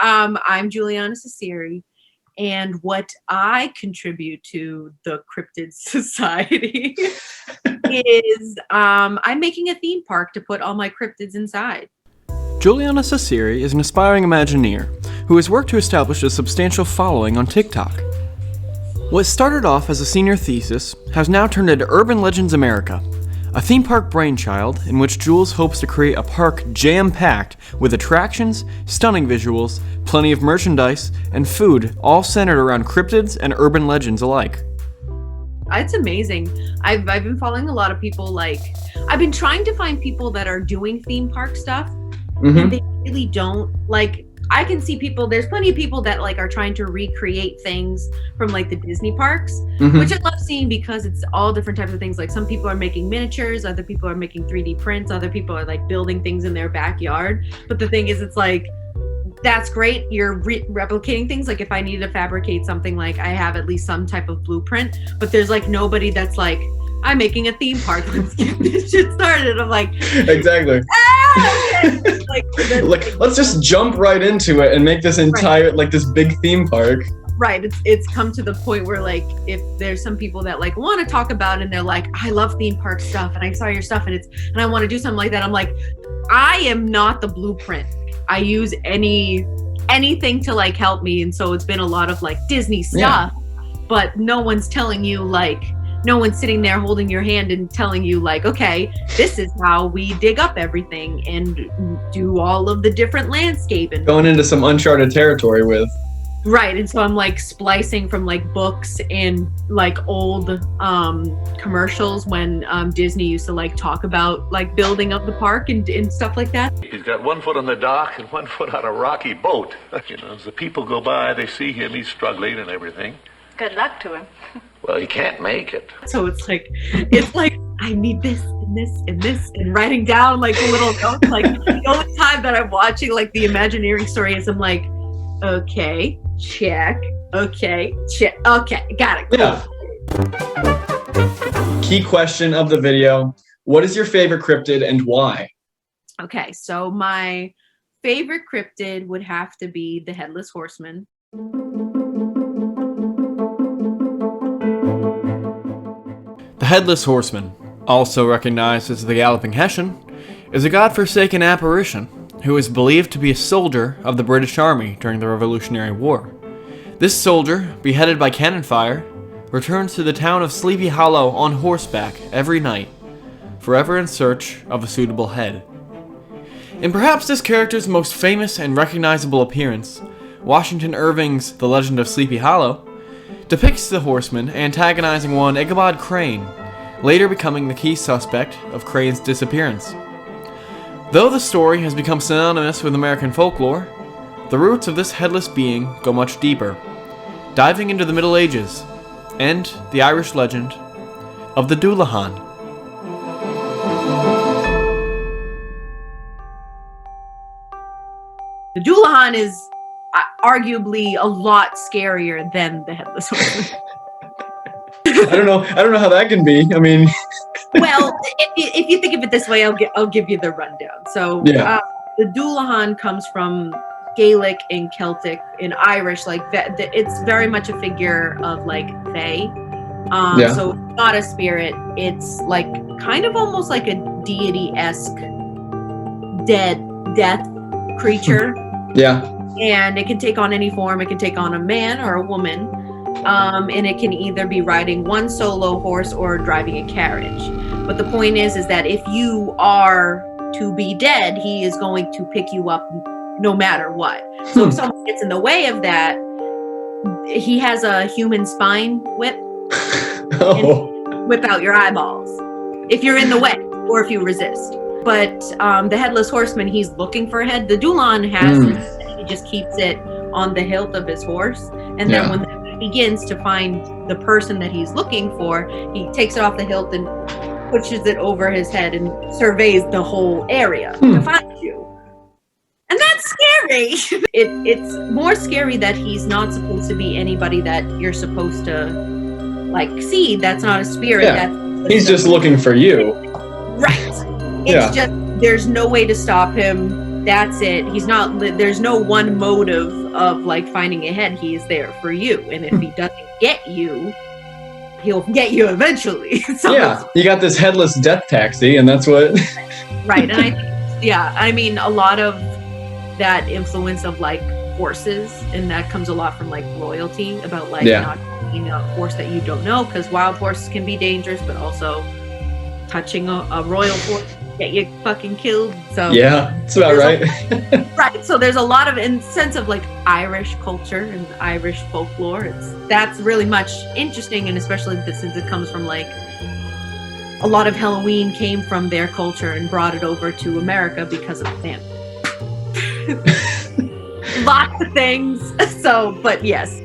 I'm Juliana Cecere, and what I contribute to the Cryptid Society is I'm making a theme park to put all my cryptids inside. Juliana Cecere is an aspiring Imagineer who has worked to establish a substantial following on TikTok. What started off as a senior thesis has now turned into Urban Legends America, a theme park brainchild in which Jules hopes to create a park jam-packed with attractions, stunning visuals, plenty of merchandise, and food, all centered around cryptids and urban legends alike. It's amazing. I've been following a lot of people. I've been trying to find people that are doing theme park stuff, and they really don't. I can see people, there's plenty of people that are trying to recreate things from the Disney parks, which I love seeing because it's all different types of things. Some people are making miniatures, other people are making 3D prints, other people are building things in their backyard. But the thing is, it's that's great. You're replicating things. If I needed to fabricate something, I have at least some type of blueprint, but there's nobody that's I'm making a theme park. Let's get this shit started. I'm exactly. Let's just jump right into it and make this entire this big theme park. Right. It's come to the point where if there's some people that want to talk about it and they're I love theme park stuff and I saw your stuff and I want to do something like that. I'm I am not the blueprint. I use anything to help me, and so it's been a lot of Disney stuff, but no one's telling you no one's sitting there holding your hand and telling you okay, this is how we dig up everything and do all of the different landscape and going into some uncharted territory with. Right. And so I'm splicing from books and old commercials when Disney used to talk about building up the park and stuff like that. He's got 1 foot on the dock and 1 foot on a rocky boat. As the people go by, they see him, he's struggling and everything. Good luck to him. Well, he can't make it. So it's I need this and this and this and writing down little notes. The only time that I'm watching the Imagineering story is I'm okay, check, okay, check, okay, got it. Cool. Yeah. Key question of the video: what is your favorite cryptid and why? Okay, so my favorite cryptid would have to be the Headless Horseman. The Headless Horseman, also recognized as the Galloping Hessian, is a godforsaken apparition who is believed to be a soldier of the British Army during the Revolutionary War. This soldier, beheaded by cannon fire, returns to the town of Sleepy Hollow on horseback every night, forever in search of a suitable head. In perhaps this character's most famous and recognizable appearance, Washington Irving's The Legend of Sleepy Hollow depicts the horseman antagonizing one Ichabod Crane, later becoming the key suspect of Crane's disappearance. Though the story has become synonymous with American folklore, the roots of this headless being go much deeper, diving into the Middle Ages and the Irish legend of the Dullahan. The Dullahan is arguably a lot scarier than the Headless Horseman. I don't know how that can be. I mean, well, if you think of it this way, I'll give you the rundown. So the Dullahan comes from Gaelic and Celtic and Irish. It's very much a figure of fae. So it's not a spirit. It's kind of almost like a deity-esque death creature. Yeah. And it can take on any form. It can take on a man or a woman. And it can either be riding one solo horse or driving a carriage. But the point is that if you are to be dead, he is going to pick you up no matter what. So if someone gets in the way of that, he has a human spine whip and whip out your eyeballs if you're in the way or if you resist. But the Headless Horseman, he's looking for a head. The Dullahan has he just keeps it on the hilt of his horse, and then when he begins to find the person that he's looking for, he takes it off the hilt and pushes it over his head and surveys the whole area to find you. And that's scary. It's more scary that he's not supposed to be anybody that you're supposed to see. That's not a spirit. Yeah. He's just looking for you. Right. It's just there's no way to stop him. that's it. He's not, there's no one motive of like finding a head. He is there for you. And if he doesn't get you, he'll get you eventually. So Yeah, you got this headless death taxi, and that's what. right. And I think, yeah, I mean, a lot of that influence of like horses, and that comes a lot from like royalty about like not being a horse that you don't know, because wild horses can be dangerous, but also touching a royal horse get you fucking killed. So yeah, that's about right. Right. So there's a lot of in sense of like Irish culture and Irish folklore. That's really much interesting, and especially since it comes from like a lot of Halloween came from their culture and brought it over to America because of them. Lots of things. So, but yes.